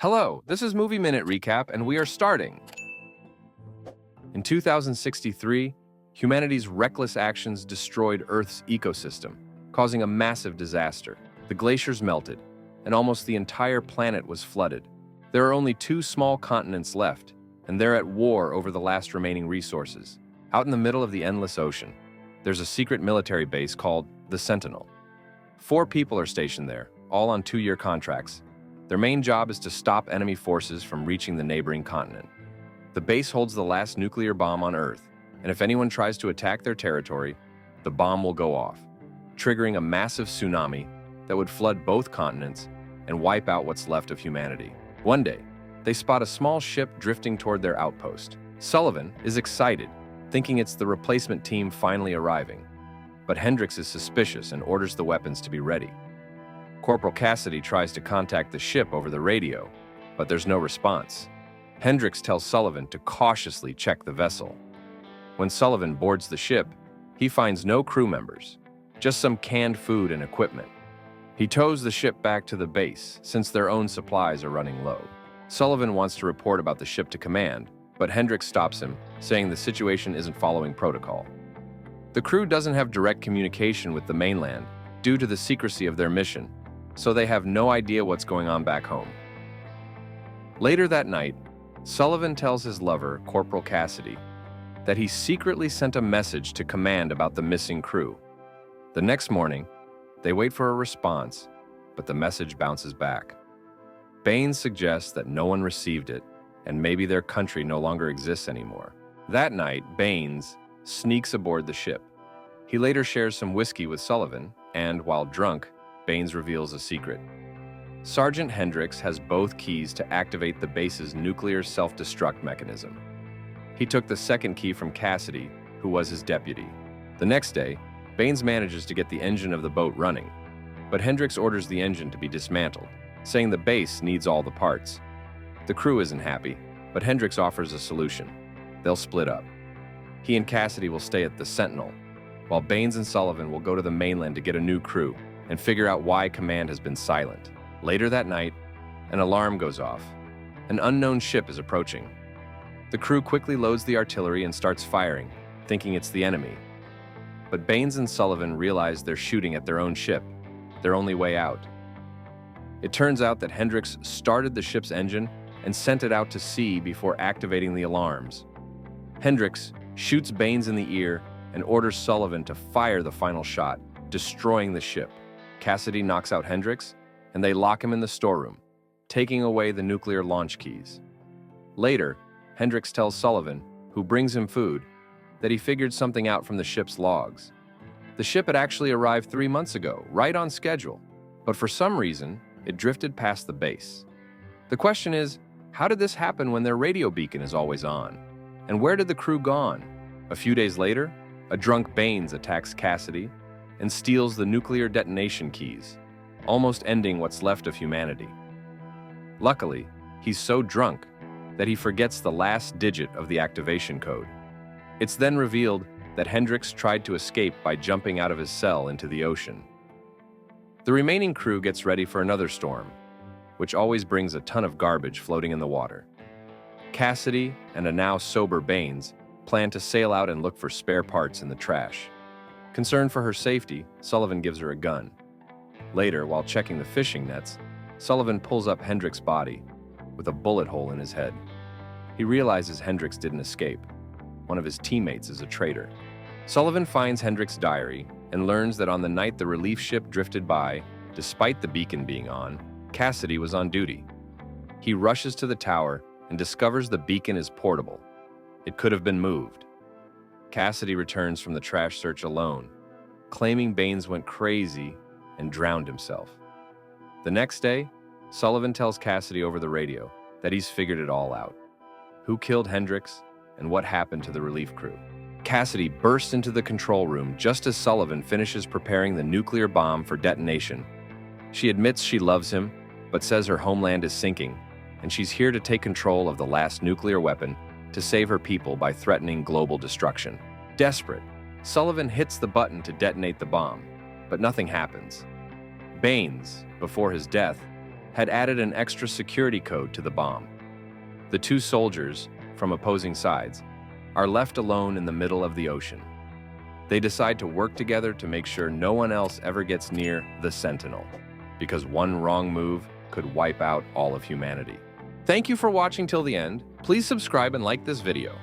Hello, this is Movie Minute Recap, and we are starting. In 2063, humanity's reckless actions destroyed Earth's ecosystem, causing a massive disaster. The glaciers melted, and almost the entire planet was flooded. There are only two small continents left, and they're at war over the last remaining resources. Out in the middle of the endless ocean, there's a secret military base called the Sentinel. 4 people are stationed there, all on 2-year contracts. Their main job is to stop enemy forces from reaching the neighboring continent. The base holds the last nuclear bomb on Earth, and if anyone tries to attack their territory, the bomb will go off, triggering a massive tsunami that would flood both continents and wipe out what's left of humanity. One day, they spot a small ship drifting toward their outpost. Sullivan is excited, thinking it's the replacement team finally arriving. But Hendricks is suspicious and orders the weapons to be ready. Corporal Cassidy tries to contact the ship over the radio, but there's no response. Hendricks tells Sullivan to cautiously check the vessel. When Sullivan boards the ship, he finds no crew members, just some canned food and equipment. He tows the ship back to the base, since their own supplies are running low. Sullivan wants to report about the ship to command, but Hendricks stops him, saying the situation isn't following protocol. The crew doesn't have direct communication with the mainland due to the secrecy of their mission, so they have no idea what's going on back home. Later that night, Sullivan tells his lover, Corporal Cassidy, that he secretly sent a message to command about the missing crew. The next morning, they wait for a response, but the message bounces back. Baines suggests that no one received it, and maybe their country no longer exists anymore. That night, Baines sneaks aboard the ship. He later shares some whiskey with Sullivan, and while drunk, Baines reveals a secret. Sergeant Hendricks has both keys to activate the base's nuclear self-destruct mechanism. He took the second key from Cassidy, who was his deputy. The next day, Baines manages to get the engine of the boat running, but Hendricks orders the engine to be dismantled, saying the base needs all the parts. The crew isn't happy, but Hendricks offers a solution. They'll split up. He and Cassidy will stay at the Sentinel, while Baines and Sullivan will go to the mainland to get a new crew and figure out why command has been silent. Later that night, an alarm goes off. An unknown ship is approaching. The crew quickly loads the artillery and starts firing, thinking it's the enemy. But Baines and Sullivan realize they're shooting at their own ship, their only way out. It turns out that Hendricks started the ship's engine and sent it out to sea before activating the alarms. Hendricks shoots Baines in the ear and orders Sullivan to fire the final shot, destroying the ship. Cassidy knocks out Hendricks, and they lock him in the storeroom, taking away the nuclear launch keys. Later, Hendricks tells Sullivan, who brings him food, that he figured something out from the ship's logs. The ship had actually arrived 3 months ago, right on schedule, but for some reason, it drifted past the base. The question is, how did this happen when their radio beacon is always on? And where did the crew gone? A few days later, a drunk Baines attacks Cassidy and steals the nuclear detonation keys, almost ending what's left of humanity. Luckily, he's so drunk that he forgets the last digit of the activation code. It's then revealed that Hendricks tried to escape by jumping out of his cell into the ocean. The remaining crew gets ready for another storm, which always brings a ton of garbage floating in the water. Cassidy and a now sober Baines plan to sail out and look for spare parts in the trash. Concerned for her safety, Sullivan gives her a gun. Later, while checking the fishing nets, Sullivan pulls up Hendricks' body with a bullet hole in his head. He realizes Hendricks didn't escape. One of his teammates is a traitor. Sullivan finds Hendricks' diary and learns that on the night the relief ship drifted by, despite the beacon being on, Cassidy was on duty. He rushes to the tower and discovers the beacon is portable. It could have been moved. Cassidy returns from the trash search alone, claiming Baines went crazy and drowned himself. The next day, Sullivan tells Cassidy over the radio that he's figured it all out. Who killed Hendricks and what happened to the relief crew. Cassidy bursts into the control room just as Sullivan finishes preparing the nuclear bomb for detonation. She admits she loves him, but says her homeland is sinking, and she's here to take control of the last nuclear weapon to save her people by threatening global destruction. Desperate, Sullivan hits the button to detonate the bomb, but nothing happens. Baines, before his death, had added an extra security code to the bomb. The two soldiers, from opposing sides, are left alone in the middle of the ocean. They decide to work together to make sure no one else ever gets near the Sentinel, because one wrong move could wipe out all of humanity. Thank you for watching till the end. Please subscribe and like this video.